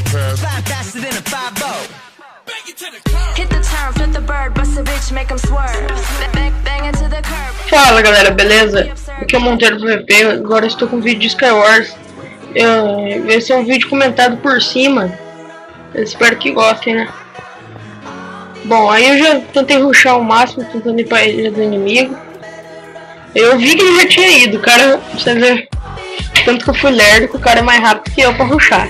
Fly faster than a 5-0. Hit the turn, flip the bird, bust a bitch, make 'em swerve. Bang it to the curb. Fala galera, beleza? Aqui é o Monteiro do VP, agora estou com um vídeo de Skywars. Esse é um vídeo comentado por cima. Eu espero que gostem, né? Bom, aí eu já tentei rushar o máximo, tentando ir pra ilha do inimigo. Eu vi que ele já tinha ido, cara, pra você ver. Tanto que eu fui lerdo que o cara é mais rápido que eu pra rushar.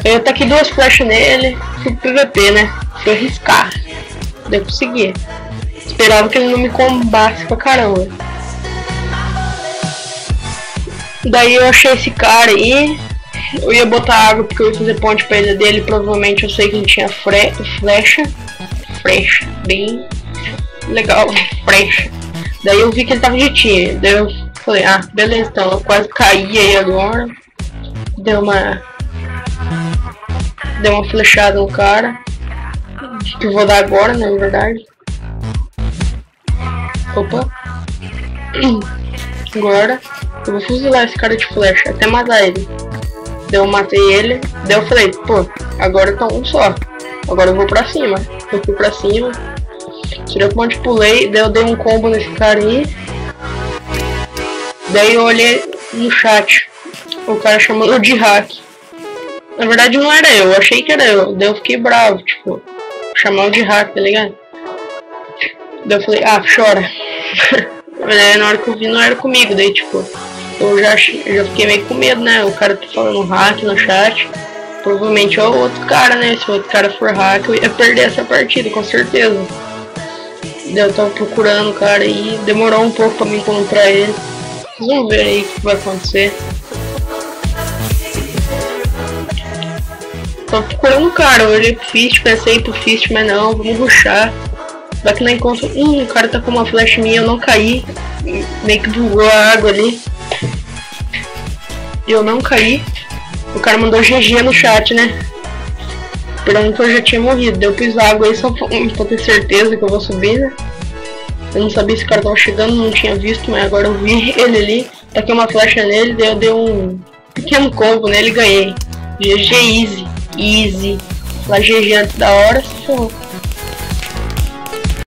Eu taquei 2 flechas nele, fui pro PVP, né? Fui arriscar. Daí eu consegui. Esperava que ele não me combasse pra caramba. Daí eu achei esse cara aí. Eu ia botar água porque eu ia fazer ponte pra ilha dele. Provavelmente eu sei que ele tinha flecha. Bem legal, flecha. Daí eu vi que ele tava de tiro. Daí eu falei, ah, beleza, então eu quase caí aí agora. Deu uma flechada no cara. Que eu vou dar agora, né, na verdade. Opa. Agora eu vou fuzilar esse cara de flecha até matar ele. Daí eu matei ele. Daí eu falei, pô, agora tá um só. Agora eu vou pra cima. Eu fui pra cima. Tirei um monte, pulei. Daí eu dei um combo nesse cara aí. Daí eu olhei no chat. O cara chamando eu de hack. Na verdade não era eu achei que era eu. Daí eu fiquei bravo, tipo, chamando de hack, tá ligado? Daí eu falei, ah, chora. Na hora que eu vi não era comigo, daí tipo, eu já fiquei meio com medo, né? O cara tá falando hack no chat. Provavelmente é o outro cara, né? Se o outro cara for hack, eu ia perder essa partida, com certeza. Daí eu tava procurando o cara aí, demorou um pouco pra me encontrar ele. Vocês vão ver aí o que vai acontecer. Tava procurando um cara, eu olhei pro Fist, pensei pro Fist, mas não, vamos rushar. Vai que não encontro. O cara tá com uma flash minha, eu não caí. Meio que bugou a água ali. Eu não caí. O cara mandou GG no chat, né? Esperando que eu já tinha morrido. Deu pus água aí só pra ter certeza que eu vou subir, né? Eu não sabia se o cara tava chegando, não tinha visto, mas agora eu vi ele ali. Taquei uma flecha nele, daí eu dei um pequeno combo nele e ganhei. GG easy. Lá GG antes da hora, se ferrou.